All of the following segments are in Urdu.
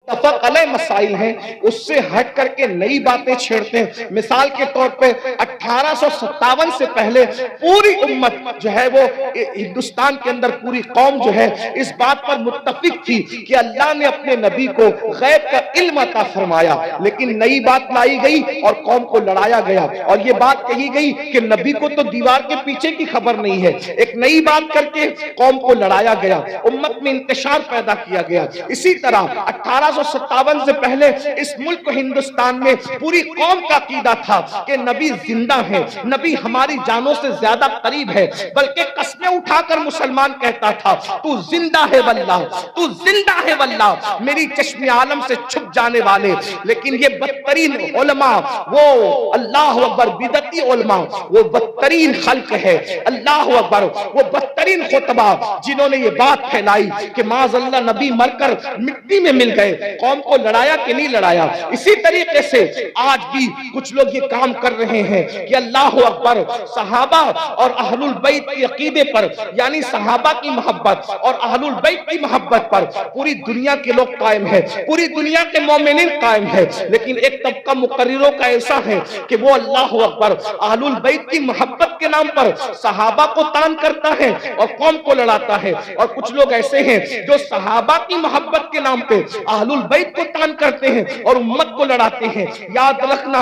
متفق علیہ مسائل ہیں اس سے ہٹ کر کے نئی باتیں چھیڑتے ہیں. مثال کے طور پہ 1857 سے پہلے پوری امت جو ہے وہ ہندوستان کے اندر پوری قوم جو ہے اس بات پر متفق تھی کہ اللہ نے اپنے نبی کو غیب کا علم عطا فرمایا, لیکن نئی بات لائی گئی اور قوم کو لڑایا گیا, اور یہ بات کہی گئی کہ نبی کو تو دیوار کے پیچھے کی خبر نہیں ہے. ایک نئی بات کر کے قوم کو لڑایا گیا, امت میں انتشار پیدا کیا گیا. اسی طرح 1857 سے پہلے اس ملک ہندوستان میں پوری قوم کا عقیدہ تھا کہ نبی زندہ ہے, نبی ہماری جانوں سے زیادہ قریب ہے, بلکہ قسمیں اٹھا کر مسلمان کہتا تھا تو زندہ ہے واللہ, تو زندہ ہے واللہ, میری چشم عالم سے چھپ جانے والے. لیکن یہ بدترین علماء, وہ اللہ اکبر بدعتی علماء, وہ بدترین خلق ہے, اللہ اکبر, وہ بدترین خطبہ جنہوں نے یہ بات پھیلائی کہ معاذ اللہ نبی مر کر مٹی میں مل گئے, قوم کو لڑایا کہ نہیں لڑایا. اسی طریقے سے آج بھی کچھ لوگ یہ کام کر رہے ہیں کہ اللہ اکبر, صحابہ اور اہل البیت کی عقیدے پر, یعنی صحابہ کی محبت اور اہل البیت کی محبت پر پوری دنیا کے لوگ قائم ہیں, پوری دنیا کے مومنین قائم ہیں. لیکن ایک طبقہ مقرروں کا ایسا ہے کہ وہ اللہ اکبر اہل البیت کی محبت کے نام پر صحابہ کو تان کرتا ہے اور قوم کو لڑاتا ہے, اور کچھ لوگ ایسے ہیں جو صحابہ کی محبت کے نام پہ اہل البیت کو تان کرتے ہیں اور امت کو لڑاتے ہیں. یاد رکھنا,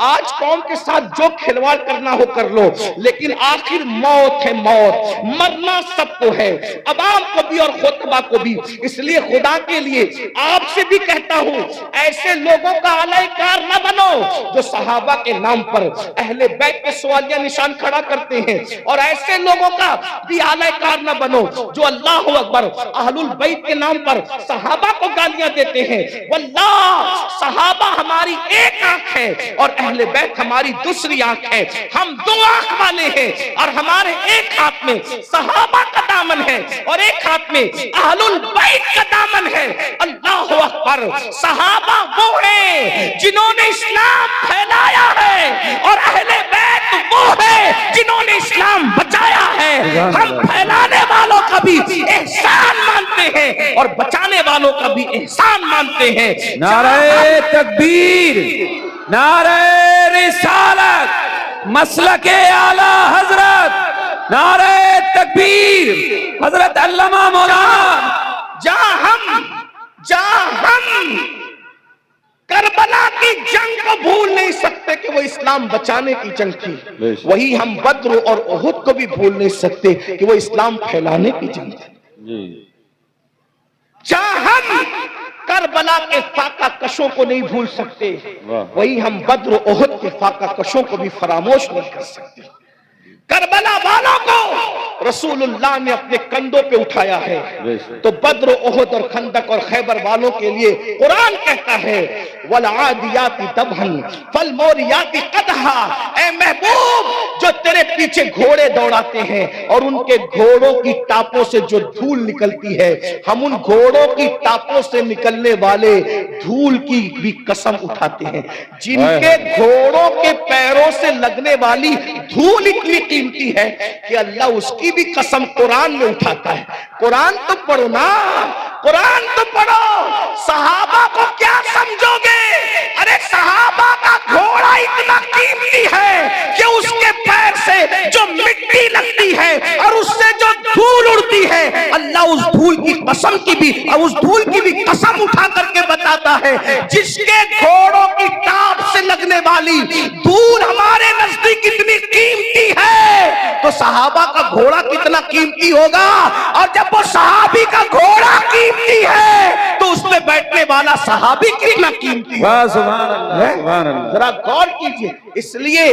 آج قوم کے ساتھ جو کھلواڑ کرنا ہو کر لو, لیکن آخر موت ہے, موت, مرنا سب کو ہے, عوام کو بھی اور خطبہ کو بھی. اس لیے خدا کے لیے آپ سے بھی کہتا ہوں, ایسے لوگوں کا علیہ کار نہ بنو جو صحابہ کے نام پر اہل بیت کے سوالیہ نشان کھڑا کرتے ہیں, اور ایسے لوگوں کا بھی علیہ کار نہ بنو جو اللہ اکبر اہل البیت کے نام پر صحابہ کو گالیاں دیتے ہیں. واللہ صحابہ ہماری ایک آنکھ ہے اور اہل بیت ہماری دوسری آنکھ ہے. ہم دو آنکھ والے ہیں اور ہمارے ایک ہاتھ میں صحابہ کا دامن ہے اور ایک ہاتھ میں اہل البیت کا دامن ہے. اللہ اکبر, صحابہ وہ ہیں جنہوں نے اسلام پھیلایا ہے اور اہل بیت وہ ہیں جنہوں نے اسلام بچایا ہے. ہم پھیلانے والوں کا بھی احسان مانتے ہیں اور بچانے والوں کا بھی احسان مانتے ہیں. نعرہ تکبیر, نعرہ رسالت, مسلک اعلی حضرت, نعرہ تکبیر, حضرت علامہ مولانا. جہاں ہم کربلا کی جنگ کو بھول نہیں سکتے کہ وہ اسلام بچانے کی جنگ تھی, وہی ہم بدر اور احد کو بھی بھول نہیں سکتے کہ وہ اسلام پھیلانے کی جنگ تھی. جہاں ہم کربلا کے فاقہ کشوں کو نہیں بھول سکتے, وہی ہم بدر و احد کے فاقہ کشوں کو بھی فراموش نہیں کر سکتے. کربلا والوں کو رسول اللہ نے اپنے کندھوں پہ اٹھایا ہے, تو بدر و احد اور خندق اور خیبر والوں کے لیے قرآن کہتا ہے وَالْعَادِيَاتِ دَبْحًا فَالْمُورِيَاتِ قَدْحًا. اے محبوب, جو تیرے پیچھے گھوڑے دوڑاتے ہیں اور ان کے گھوڑوں کی ٹاپوں سے جو دھول نکلتی ہے, ہم ان گھوڑوں کی ٹاپوں سے نکلنے والے دھول کی بھی قسم اٹھاتے ہیں. جن کے گھوڑوں کے پیروں سے لگنے والی دھول اتنی قیمتی ہے کہ اللہ اس کی بھی قسم قرآن میں اٹھاتا ہے. قرآن تو پڑھو نا, قرآن تو پڑھو. صحابہ کو کیا سمجھو گے؟ ارے صحابہ کا گھوڑا اتنا قیمتی ہے کہ اس کے پیر سے جو مٹی لگتی ہے اور اس سے جو دھول اڑتی ہے, اللہ اس دھول کی قسم کی بھی اور اس دھول کی بھی قسم اٹھا کر کے بتاتا ہے جس کے گھوڑوں کی ٹاپ سے لگنے والی دھول ہمارے نزدیک اتنی قیمتی ہے تو صحابہ کا گھوڑا کتنا قیمتی ہوگا. اور جب وہ صحابی کا گھوڑا قیمتی ہے تو اس میں بیٹھنے والا صحابی کتنا قیمتی ہے. سبحان اللہ, سبحان اللہ. ذرا غور کیجئے. اس لیے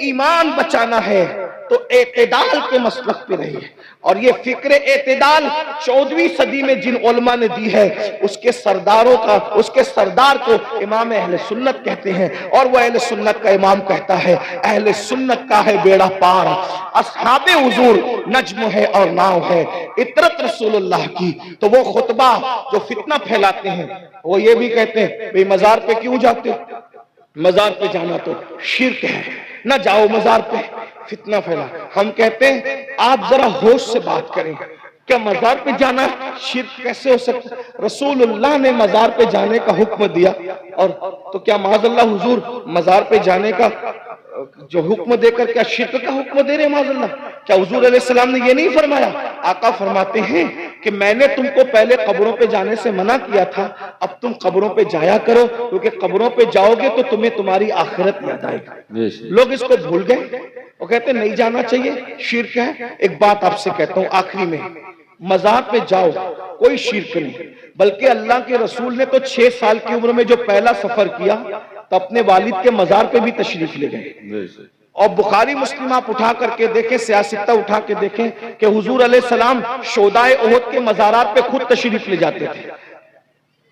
ایمان بچانا ہے تو اعتدال کے مسلک پہ رہیے, اور یہ فکر اعتدال 14ویں صدی میں جن علماء نے دی ہے اس کے سرداروں کا, اس کے سردار کو امام اہل سنت کہتے ہیں, اور وہ اہل سنت کا امام کہتا ہے اہل سنت کا ہے بیڑا پار, اصحاب حضور نجم ہے اور ناؤ ہے, اطرت رسول اللہ کی. تو وہ خطبہ جو فتنہ پھیلاتے ہیں وہ یہ بھی کہتے ہیں بھئی مزار پہ کیوں جاتے ہو, مزار پہ جانا تو شرک ہے, نہ جاؤ مزار پہ, فتنہ پھیلا. ہم کہتے ہیں آپ ذرا ہوش سے بات کریں, کیا مزار پہ جانا شرک کیسے ہو سکتا ہے؟ رسول اللہ نے مزار پہ جانے کا حکم دیا، اور تو کیا معاذ اللہ حضور مزار پہ جانے کا جو حکم دے کر کیا شرک کا حکم دے رہے معاذ اللہ؟ کیا حضور علیہ السلام نے یہ نہیں فرمایا؟ آقا فرماتے ہیں کہ میں نے تم کو پہلے قبروں پہ جانے سے منع کیا تھا، اب تم قبروں پہ جایا کرو، کیونکہ قبروں پہ جاؤ گے تو تمہیں تمہاری آخرت یاد آئے گی۔ لوگ اس کو بھول گئے، وہ کہتے ہیں نہیں جانا چاہیے، شرک ہے۔ ایک بات آپ سے کہتا ہوں آخری میں، مزار پہ جاؤ کوئی شرک نہیں، بلکہ اللہ کے رسول نے تو 6 سال کی عمر میں جو پہلا سفر کیا تو اپنے والد کے مزار پہ بھی تشریف لے گئے۔ اور بخاری مسلم آپ اٹھا کر کے دیکھیں، سیاستہ اٹھا کے دیکھیں کہ حضور علیہ السلام شہدائے احد کے مزارات پہ خود تشریف لے جاتے تھے۔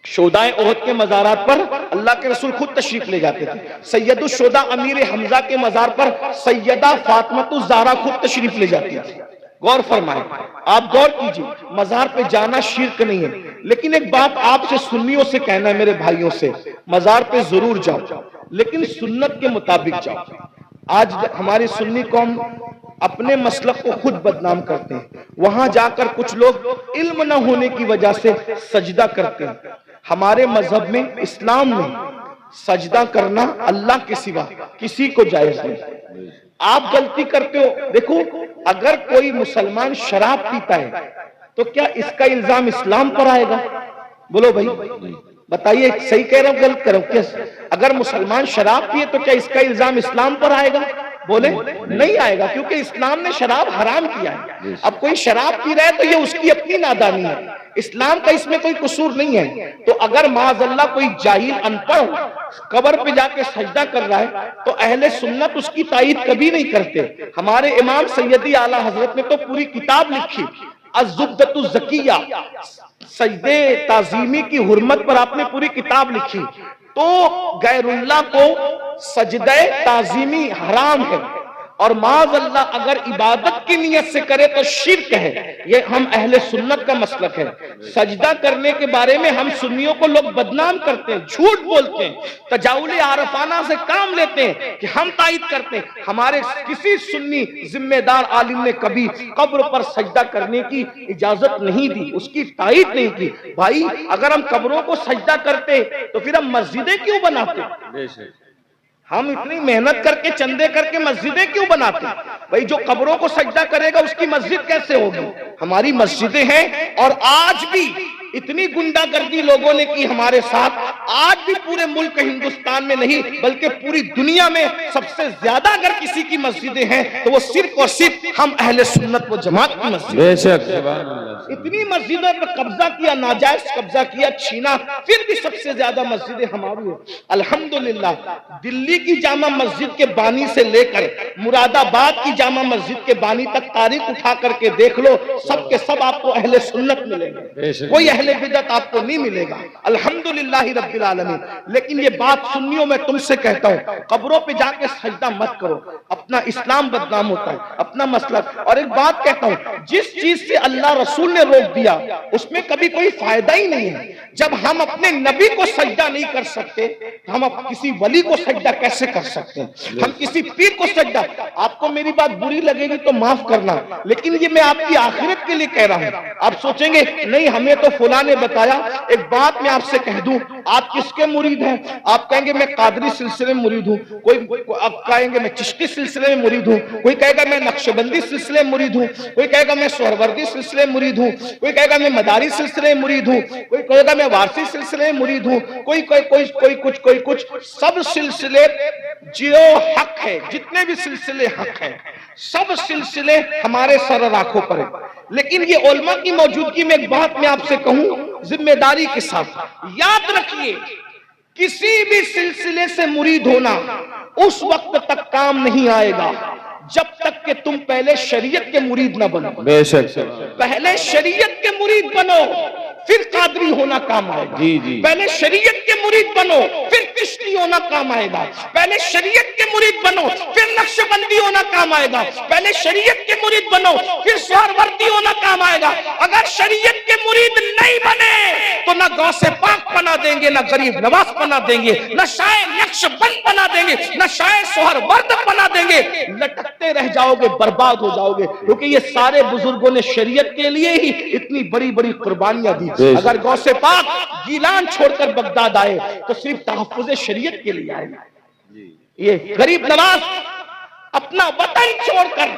شہدائے احد کے مزارات پر اللہ کے رسول خود تشریف لے جاتے تھے۔ سید الشہداء امیر حمزہ کے مزار پر سیدہ فاطمہ الزہرا خود تشریف لے جاتی تھی۔ غور فرمائیں، آپ غور کیجئے، مزار پہ جانا شرک نہیں ہے، لیکن ایک بات آپ سے سنیوں سے کہنا ہے، میرے بھائیوں سے، مزار پہ ضرور جاؤ لیکن سنت کے مطابق جاؤ۔ آج ہماری سنی قوم اپنے مسلک کو خود بدنام کرتے ہیں، وہاں جا کر کچھ لوگ علم نہ ہونے کی وجہ سے سجدہ کرتے ہیں۔ ہمارے مذہب میں، اسلام میں سجدہ کرنا اللہ کے سوا کسی کو جائز نہیں۔ آپ غلطی کرتے ہو، دیکھو اگر کوئی مسلمان شراب پیتا ہے تو کیا اس کا الزام اسلام پر آئے گا؟ بولو بھائی، بتائیے صحیح کہہ رہا ہوں غلط کہہ رہا ہوں؟ کیسے اگر مسلمان شراب پیے تو کیا اس کا الزام اسلام پر آئے گا؟ بولے نہیں آئے گا، کیونکہ اسلام نے شراب حرام کیا ہے۔ اب کوئی شراب پی رہا ہے تو یہ اس کی اپنی نادانی ہے، اسلام کا اس میں کوئی قصور نہیں ہے۔ تو اگر معاذ اللہ کوئی جاہل ان پڑھ قبر پہ جا کے سجدہ کر رہا ہے تو اہل سنت اس کی تائید کبھی نہیں کرتے۔ ہمارے امام سیدی اعلیٰ حضرت نے تو پوری کتاب لکھی، الزبدۃ الزکیہ، سجدے تعظیمی کی حرمت پر آپ نے پوری کتاب لکھی۔ تو غیر اللہ کو سجدہ تعظیمی حرام ہے، اور معاذ اللہ اگر عبادت کی نیت سے کرے تو شرک ہے۔ یہ ہم اہل سنت کا مسلک ہے۔ سجدہ کرنے کے بارے میں ہم سنیوں کو لوگ بدنام کرتے ہیں، جھوٹ بولتے ہیں، تجاول عارفانہ سے کام لیتے ہیں کہ ہم تائید کرتے ہیں۔ ہمارے کسی سنی ذمہ دار عالم نے کبھی قبر پر سجدہ کرنے کی اجازت نہیں دی، اس کی تائید نہیں کی۔ بھائی اگر ہم قبروں کو سجدہ کرتے تو پھر ہم مسجدیں کیوں بناتے؟ ہم اتنی محنت کر کے چندے کر کے مسجدیں کیوں بناتے؟ بھائی جو قبروں کو سجدہ کرے گا اس کی مسجد کیسے ہوگی؟ ہماری مسجدیں ہیں، اور آج بھی اتنی گنڈا گردی لوگوں نے کی ہمارے ساتھ، آج بھی پورے ملک ہندوستان میں نہیں بلکہ پوری دنیا میں سب سے زیادہ اگر کسی کی مسجدیں ہیں تو وہ صرف اور صرف ہم اہل سنت و جماعت کی مسجد۔ بے شک، اتنی مسجدوں پر قبضہ کیا، ناجائز قبضہ کیا، چھینا، پھر بھی سب سے زیادہ مسجدیں ہماری ہیں۔ الحمدللہ دلی کی جامع مسجد کے بانی سے لے کر مراد آباد کی جامع مسجد کے بانی تک تاریخ اٹھا کر کے دیکھ لو، سب کے سب آپ کو اہل سنت ملیں گے، کوئی اہل بدعت آپ کو نہیں ملے گا، الحمدللہ رب العالمین۔ لیکن یہ بات سنیوں میں تم سے کہتا ہوں، قبروں پہ جا کے سجدہ مت کرو، اپنا اسلام بدنام ہوتا ہے، اپنا مسلک۔ اور ایک بات کہتا ہوں، جس چیز سے اللہ رسول نے روک دیا اس میں کبھی کوئی فائدہ ہی نہیں ہے۔ جب ہم اپنے نبی کو سجدہ نہیں کر سکتے ہم کسی ولی کو سجدہ کیسے کر سکتے ہیں؟ ہم کسی پیر کو سجدہ، آپ کو میری بات بری لگے گی تو معاف کرنا، لیکن یہ میں آپ کی آخرت کے لیے کہہ رہا ہوں۔ آپ سوچیں گے نہیں ہمیں تو فلاں نے بتایا۔ ایک بات میں آپ سے کہہ دوں، آپ کس کے مرید ہیں؟ آپ کہیں گے میں قادری سلسلے میں مرید ہوں، آپ کہیں گے میں چشتی سلسلے میں مرید ہوں، کوئی کہے گا میں نقشبندی سلسلے میں مرید ہوں، کوئی کہے گا میں سہروردی سلسلے میں مرید ہوں، کوئی کہے گا میں مداری سلسلے میں مرید ہوں، کوئی کہے گا میں وارثی سلسلے میں مرید ہوں، کوئی کچھ۔ سب سلسلے جو حق ہے، جتنے بھی سلسلے حق ہیں، سب سلسلے ہمارے سر آنکھوں پر ہیں۔ لیکن یہ علماء کی موجودگی میں ایک بات میں آپ سے کہوں ذمہ داری کے ساتھ، یاد رکھیے کسی بھی سلسلے سے مرید ہونا اس وقت تک کام نہیں آئے گا جب تک کہ تم پہلے شریعت کے مرید نہ بنو۔ بے شک، پہلے شریعت کے مرید بنو پھر قادری ہونا کام آئے گا۔ پہلے شریعت کے مرید بنو پھر چشتی ہونا کام آئے گا۔ پہلے شریعت کے مرید بنو پھر نقشبندی ہونا کام آئے گا۔ پہلے شریعت کے مرید بنو پھر سہروردی ہونا کام آئے گا۔ اگر شریعت کے مرید نہیں بنے تو نہ غوث پاک پناہ دیں گے، نہ غریب نواز پناہ دیں گے، نہ شاعر نقشبند پناہ دیں گے، نہ شاعر سہرورد پناہ دیں گے. لٹکتے رہ جاؤ گے، برباد ہو جاؤ گے، کیونکہ یہ سارے بزرگوں نے شریعت کے لیے ہی اتنی بڑی بڑی قربانیاں دی. اگر غوث پاک گیلان چھوڑ کر بغداد آئے تو صرف تحفظ شریعت کے لیے آئے. یہ غریب نواز اپنا وطن چھوڑ کر،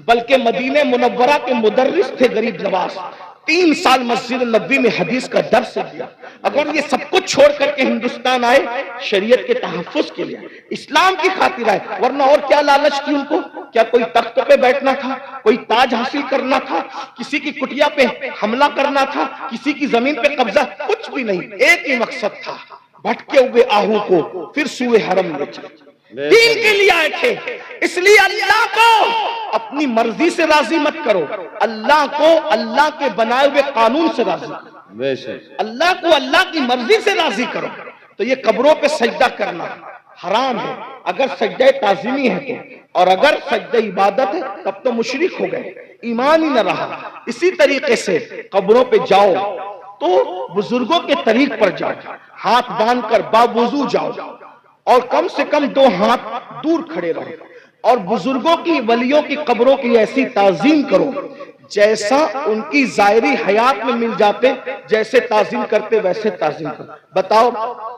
بلکہ مدینہ منورہ کے مدرس تھے غریب نواز، 3 سال مسجد نبوی میں حدیث کا درس دیا. اگر یہ سب کچھ چھوڑ کر کے ہندوستان آئے شریعت کے تحفظ کے لیے، اسلام کی خاطر آئے، ورنہ اور کیا لالچ تھی ان کو؟ کیا کوئی تخت پہ بیٹھنا تھا، کوئی تاج حاصل کرنا تھا، کسی کی کٹیا پہ حملہ کرنا تھا، کسی کی زمین پہ قبضہ؟ کچھ بھی نہیں. ایک ہی مقصد تھا، بھٹکے ہوئے آہو کو پھر سوئے حرم لے چلے. دین کے لیے آئے تھے. اس لیے اللہ کو اپنی مرضی سے راضی مت کرو، اللہ کو اللہ کے بنائے ہوئے قانون سے راضی کرو. اللہ کو اللہ کی مرضی سے راضی کرو. تو یہ قبروں پہ سجدہ کرنا حرام ہے اگر سجدہ تعظیمی ہے تو، اور اگر سجدہ عبادت ہے تب تو مشرک ہو گئے، ایمان ہی نہ رہا. اسی طریقے سے قبروں پہ جاؤ تو بزرگوں کے طریق پر جاؤ، ہاتھ باندھ کر باوضو جاؤ، اور کم سے کم 2 ہاتھ دور کھڑے رہو، اور بزرگوں کی ولیوں کی قبروں کی ایسی تعظیم کرو جیسا ان کی ظاہری حیات میں مل جاتے، جیسے تعظیم کرتے ویسے تعظیم کرو. بتاؤ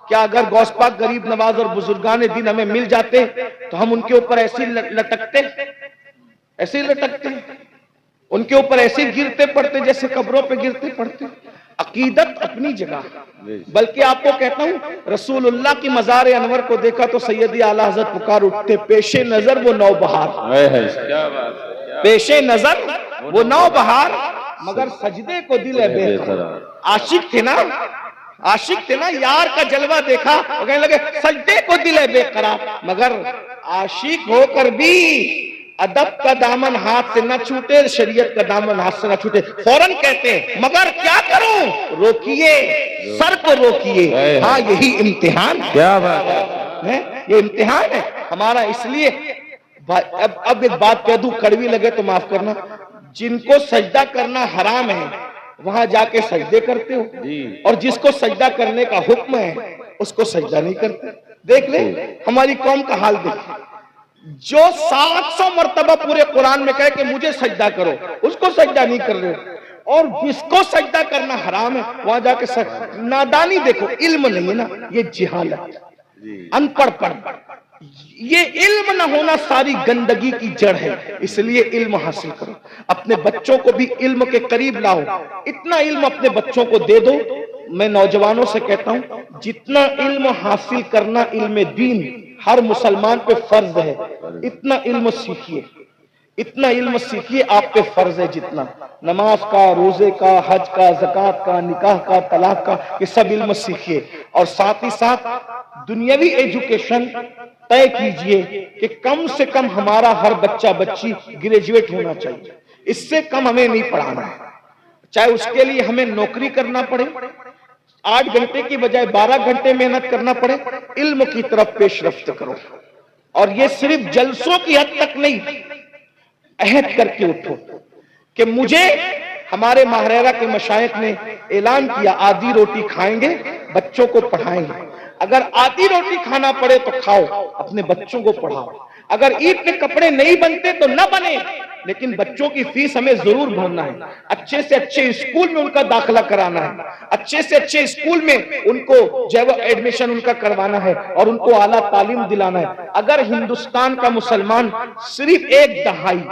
کیا اگر غوث پاک غریب نواز اور بزرگان دین ہمیں مل جاتے تو ہم ان کے اوپر ایسے لٹکتے، ایسے لٹکتے، ان کے اوپر ایسے گرتے پڑتے جیسے قبروں پہ گرتے پڑتے؟ عقیدت اپنی جگہ. بلکہ آپ کو کہتا ہوں، رسول اللہ کی مزار انور کو دیکھا تو سیدی اعلیٰ حضرت پکار اٹھتے، پیش نظر وہ نو بہار، پیش نظر وہ نو بہار، مگر سجدے کو دل ہے بے قرار. عاشق تھے نا، عاشق تھے نا، یار کا جلوہ دیکھا وہ کہنے لگے سجدے کو دل ہے بے قرار. مگر عاشق ہو کر بھی ادب کا دامن ہاتھ سے نہ چھوٹے، شریعت کا دامن ہاتھ سے نہ چھوٹے. فوراً کہتے ہیں مگر کیا کروں؟ روکیے، سر کو روکیے. ہاں یہی امتحان ہے. کیا بات ہے، یہ امتحان ہے ہمارا. اس لیے اب ایک بات کہہ دوں، کڑوی لگے تو معاف کرنا، جن کو سجدہ کرنا حرام ہے وہاں جا کے سجدے کرتے ہو، اور جس کو سجدہ کرنے کا حکم ہے اس کو سجدہ نہیں کرتے. دیکھ لیں ہماری قوم کا حال دیکھیں، جو 700 مرتبہ پورے قرآن میں کہے کہ مجھے سجدہ کرو، اس کو سجدہ نہیں کر رہے، اور جس کو سجدہ کرنا حرام ہے وہاں جا کے نادانی دیکھو. علم نہیں ہے نا، یہ جہالت، ان پڑھ پڑھ. یہ علم نہ ہونا ساری گندگی کی جڑ ہے. اس لیے علم حاصل کرو، اپنے بچوں کو بھی علم کے قریب لاؤ. اتنا علم اپنے بچوں کو دے دو. میں نوجوانوں سے کہتا ہوں جتنا علم حاصل کرنا علم دین ہر مسلمان پہ فرض ہے، اتنا علم سیکھیے، اتنا علم سیکھیے، آپ پہ فرض ہے جتنا. نماز کا، روزے کا، حج کا، زکوٰۃ کا، نکاح کا، طلاق کا، یہ سب علم سیکھیے. اور ساتھ ہی ساتھ دنیاوی ایجوکیشن طے کیجئے کہ کم سے کم ہمارا ہر بچہ بچی گریجویٹ ہونا چاہیے. اس سے کم ہمیں نہیں پڑھانا ہے، چاہے اس کے لیے ہمیں نوکری کرنا پڑے، 8 گھنٹے کی بجائے 12 گھنٹے محنت کرنا پڑے. علم کی طرف پیش رفت کرو. اور یہ صرف جلسوں کی حد تک نہیں، عہد کر کے اٹھو کہ مجھے، ہمارے ماہریرہ کے مشائخ نے اعلان کیا آدھی روٹی کھائیں گے، بچوں کو پڑھائیں گے. اگر آدھی روٹی کھانا پڑے تو کھاؤ، اپنے بچوں کو پڑھاؤ. اگر عید کے کپڑے نہیں بنتے تو نہ بنے، لیکن بچوں کی فیس ہمیں ضرور بھرنا ہے. اچھے سے اچھے اسکول میں ان کا داخلہ کرانا ہے، اچھے سے اچھے اسکول میں ان کو جو ہے وہ ایڈمیشن ان کا کروانا ہے، اور ان کو اعلیٰ تعلیم دلانا ہے. اگر ہندوستان کا مسلمان صرف 1 دہائی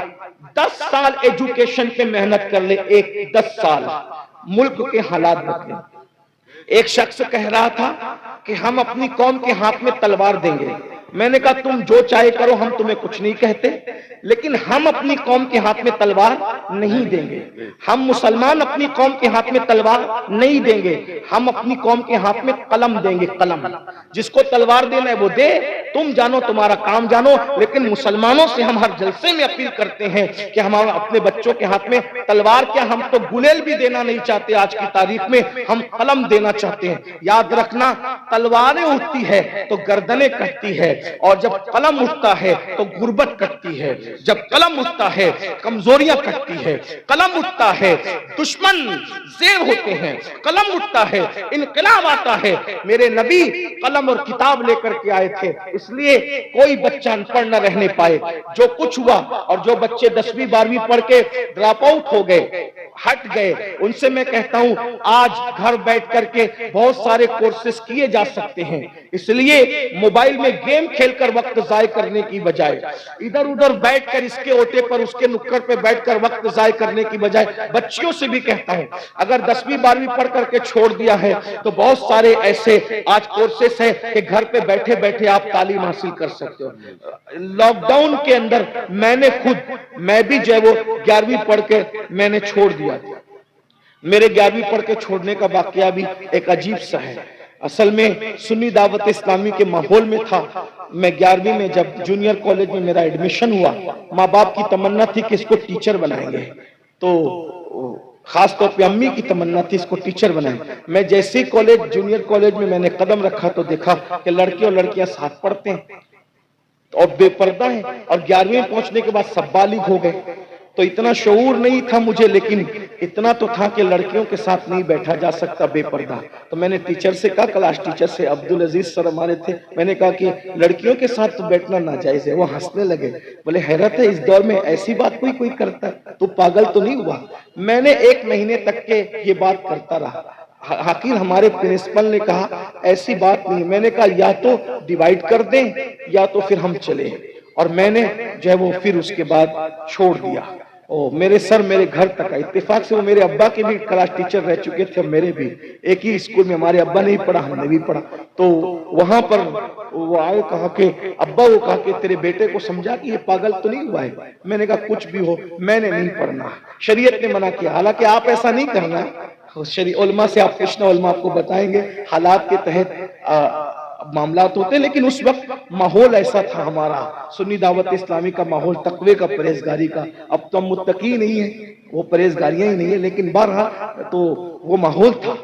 10 سال ایجوکیشن پہ محنت کر لے، 10 سال، ملک کے حالات بدلیں. ایک شخص کہہ رہا تھا کہ ہم اپنی قوم کے ہاتھ میں تلوار دیں گے. میں نے کہا تم جو چاہے کرو، ہم تمہیں کچھ نہیں کہتے، لیکن ہم اپنی قوم کے ہاتھ میں تلوار نہیں دیں گے. ہم مسلمان اپنی قوم کے ہاتھ میں تلوار نہیں دیں گے، ہم اپنی قوم کے ہاتھ میں قلم دیں گے. قلم، جس کو تلوار دینا ہے وہ دے، تم جانو، تمہارا کام جانو. لیکن مسلمانوں سے ہم ہر جلسے میں اپیل کرتے ہیں کہ ہم اپنے بچوں کے ہاتھ میں تلوار کیا، ہم تو گلیل بھی دینا نہیں چاہتے. آج کی تاریخ میں ہم قلم دینا چاہتے ہیں. یاد رکھنا، تلواریں اٹھتی ہے تو گردنیں کٹتی ہے، اور جب قلم اٹھتا ہے تو غربت کٹتی ہے، جب قلم اٹھتا ہے کمزوریاں کٹتی ہے، قلم اٹھتا ہے دشمن زیر ہوتے ہیں، قلم اٹھتا ہے انقلاب آتا ہے۔ میرے نبی قلم اور کتاب لے کر کے آئے تھے، اس لیے کوئی بچہ ان پڑھ نہ رہنے پائے۔ جو کچھ ہوا، اور جو بچے 10ویں 12ویں پڑھ کے ڈراپ آؤٹ ہو گئے، ہٹ گئے، ان سے میں کہتا ہوں آج گھر بیٹھ کر کے بہت سارے کورسز کیے جا سکتے ہیں۔ اس لیے موبائل میں گیم کھیل کر وقت ضائع کرنے کی بجائے، ادھر ادھر بیٹھ کر اس کے اوٹے پر اس کے نکڑ پہ بیٹھ کر وقت ضائع کرنے کی بجائے، بچیوں سے بھی کہتا ہوں اگر 10ویں 12ویں پڑھ کر کے چھوڑ دیا ہے تو بہت سارے ایسے آج کورسز ہیں کہ گھر پہ بیٹھے بیٹھے آپ تعلیم حاصل کر سکتے ہو۔ لاک ڈاؤن کے اندر میں بھی جو ہے وہ 11ویں پڑھ کے میں نے چھوڑ دیا تھا۔ میرے 11ویں پڑھ کے چھوڑنے کا واقعہ بھی ایک عجیب سا ہے۔ اصل میں سنی دعوت اسلامی کے ماحول میں تھا۔ میں 11ویں میں جب جونیئر کالج میں میرا ایڈمیشن ہوا، ماں باپ کی تمنا تھی کہ اس کو ٹیچر بنائیں گے، تو خاص طور پہ امی کی تمنا تھی اس کو ٹیچر بنائیں۔ میں جیسے ہی جونیئر کالج میں نے قدم رکھا تو دیکھا کہ لڑکے اور لڑکیاں ساتھ پڑھتے ہیں اور بے پردہ ہیں، اور 11ویں پہنچنے کے بعد سب بالغ ہو گئے۔ تو اتنا شعور نہیں تھا مجھے، لیکن اتنا تو تھا کہ لڑکیوں کے ساتھ نہیں بیٹھا جا سکتا بے پردہ۔ تو میں نے ٹیچر سے کہا، کلاس ٹیچر سے، عبدالعزیز سر ہمارے تھے، میں نے کہا کہ لڑکیوں کے ساتھ تو بیٹھنا ناجائز ہے۔ وہ ہنسنے لگے، بولے حیرت ہے اس دور میں ایسی بات کوئی کرتا ہے، تو پاگل تو نہیں ہوا؟ میں نے 1 مہینے تک کے یہ بات کرتا رہا۔ حقیر ہمارے پرنسپل نے کہا ایسی بات نہیں۔ میں نے کہا یا تو ڈیوائیڈ کر دیں یا تو پھر ہم چلیں، اور میں نے جو ہے وہ پھر اس کے بعد چھوڑ دیا۔ میرے سر میرے گھر تک آئے، اتفاق سے وہ میرے ابا کے بھی کلاس ٹیچر رہ چکے تھے، اور میرے بھی ایک ہی اسکول میں، ہمارے ابا نے ہی پڑھا ہم نے بھی پڑھا۔ تو وہاں پر وہ آئے، کہا کہ ابا، وہ کہا کہ تیرے بیٹے کو سمجھا کہ یہ پاگل تو نہیں ہوا ہے؟ میں نے کہا کچھ بھی ہو میں نے نہیں پڑھنا، شریعت نے منع کیا، حالانکہ آپ ایسا نہیں کرنا۔ علماء سے آپ پوچھنا، علماء آپ کو بتائیں گے حالات کے تحت معاملات ہوتے، لیکن اس وقت ماحول ایسا تھا ہمارا سنی دعوت اسلامی کا ماحول، تقوی کا، پرہیزگاری کا۔ اب تو ہم متقی نہیں ہیں، وہ پرہیزگاریاں ہی نہیں ہیں، لیکن بہرحال تو وہ ماحول تھا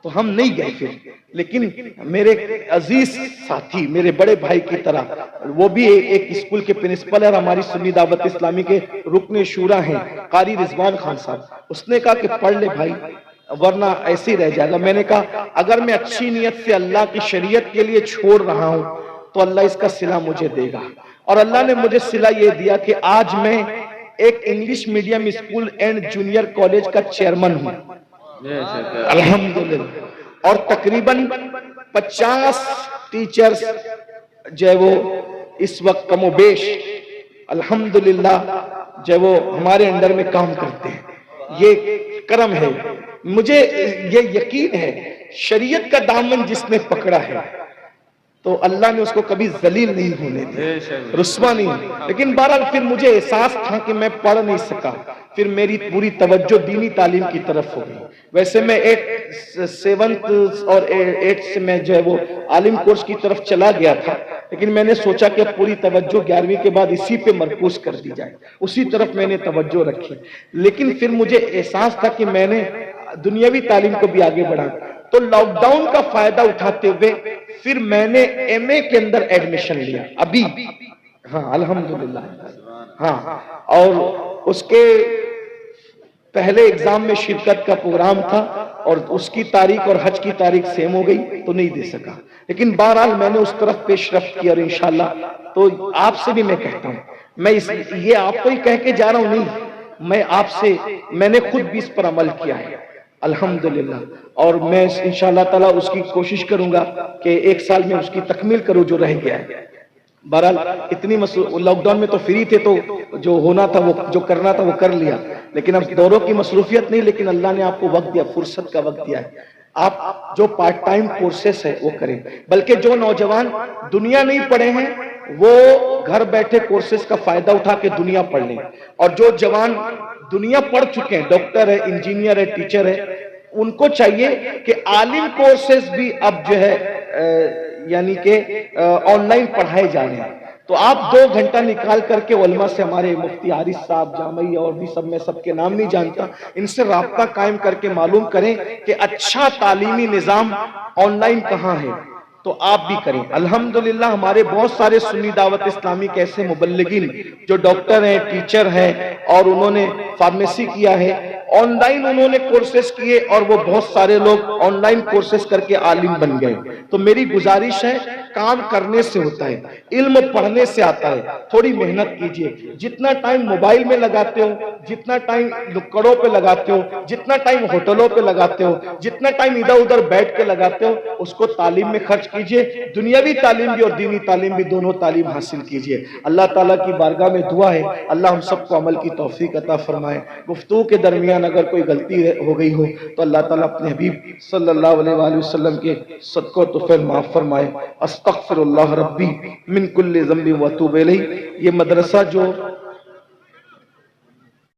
تو ہم نہیں گئے پھر۔ لیکن میرے عزیز ساتھی، میرے بڑے بھائی کی طرح، وہ بھی ایک اسکول کے پرنسپل ہے اور ہماری سنی دعوت اسلامی کے رکن شورا ہیں، قاری رضوان خان صاحب۔ اس نے کہا کہ پڑھ لے بھائی، ورنہ ایسے ہی رہ جائے گا۔ میں نے کہا اگر میں اچھی نیت سے اللہ کی شریعت کے لیے چھوڑ رہا ہوں تو اللہ اس کا صلہ مجھے دے گا، اور اللہ نے مجھے صلہ یہ دیا کہ آج میں ایک English medium school and junior college کا چیئرمین ہوں، الحمدللہ، اور تقریباً 50 ٹیچرز جو ہے وہ اس وقت کم و بیش الحمدللہ جو ہے وہ ہمارے انڈر میں کام کرتے ہیں۔ یہ کرم ہے، مجھے یہ یقین ہے شریعت کا دامن جس نے پکڑا ہے تو اللہ نے اس کو کبھی ذلیل نہیں ہونے دیا، رسوا نہیں۔ لیکن بہرحال پھر مجھے احساس تھا کہ میں پڑھ نہیں سکا، پھر میری پوری توجہ دینی تعلیم کی طرف ہو گئی۔ ویسے میں 7th اور 8th سے میں جو ہے وہ عالم کورس کی طرف چلا گیا تھا، لیکن میں نے سوچا کہ پوری توجہ 11ویں کے بعد اسی پہ مرکوز کر دی جائے، اسی طرف میں نے توجہ رکھی۔ لیکن پھر مجھے احساس تھا کہ میں نے دنیاوی تعلیم کو بھی آگے بڑھا، تو لاک ڈاؤن کا فائدہ اٹھاتے ہوئے پھر میں نے ایم اے کے اندر ایڈمیشن لیا ابھی، ہاں الحمدللہ، ہاں، اور اس کے پہلے ایگزام میں شرکت کا پروگرام تھا اور اس کی تاریخ اور حج کی تاریخ سیم ہو گئی تو نہیں دے سکا، لیکن بہرحال میں نے اس طرف پیش رفت کی، اور انشاءاللہ تو آپ سے بھی میں کہتا ہوں، میں یہ آپ کو ہی کہہ کے جا رہا ہوں، نہیں، میں آپ سے، میں نے خود بھی اس پر عمل کیا ہے الحمدللہ، اور میں انشاءاللہ تعالیٰ اس کی کوشش کروں گا کہ 1 سال میں اس کی تکمیل کروں جو رہ گیا ہے۔ بہرحال اتنی لاک ڈاؤن میں تو فری تھے، تو جو ہونا تھا وہ جو کرنا تھا وہ کر لیا، لیکن اب دوروں کی مصروفیت نہیں، لیکن اللہ نے آپ کو وقت دیا، فرصت کا وقت دیا ہے، آپ جو پارٹ ٹائم کورسز ہے وہ کریں، بلکہ جو نوجوان دنیا نہیں پڑھے ہیں وہ گھر بیٹھے کورسز کا فائدہ اٹھا کے دنیا پڑھ لیں، اور جو جوان دنیا پڑھ چکے ہیں، ڈاکٹر ہے، انجینئر ہے، ٹیچر ہے، ان کو چاہیے کہ عالم کورسز بھی اب جو ہے یعنی کہ آن لائن پڑھائے جانے ہیں، تو آپ 2 گھنٹہ نکال کر کے علماء سے، ہمارے مفتی حارث صاحب جامعی اور بھی سب، میں سب کے نام نہیں جانتا، ان سے رابطہ قائم کر کے معلوم کریں کہ اچھا تعلیمی نظام آن لائن کہاں ہے، تو آپ بھی کریں. الحمدللہ ہمارے بہت سارے سنی دعوت اسلامی کے ایسے مبلغین جو ڈاکٹر ہیں، ٹیچر ہیں، اور انہوں نے فارمیسی کیا ہے، آن لائن انہوں نے کورسز کیے، اور وہ بہت سارے لوگ آن لائن کورسز کر کے عالم بن گئے. تو میری گزارش ہے، کام کرنے سے ہوتا ہے، علم پڑھنے سے آتا ہے. تھوڑی محنت کیجئے. جتنا ٹائم موبائل میں لگاتے ہو، جتنا ٹائم لکڑوں پہ لگاتے ہو، جتنا ٹائم ہوٹلوں پہ لگاتے ہو، جتنا ٹائم ادھر ادھر بیٹھ کے لگاتے ہو، اس کو تعلیم میں خرچ کیجئے. دنیاوی تعلیم بھی اور دینی تعلیم بھی، دونوں تعلیم حاصل کیجئے. اللہ تعالیٰ کی بارگاہ میں دعا ہے اللہ ہم سب کو عمل کی توفیق عطا فرمائے. گفتگو کے درمیان اگر کوئی غلطی ہو گئی ہو تو اللہ تعالیٰ اپنے حبیب صلی اللہ علیہ وآلہ وسلم کے صدقہ و طفیل معاف فرمائے. استغفر اللہ ربی من کل ذنب و اتوب الیہ. یہ مدرسہ جو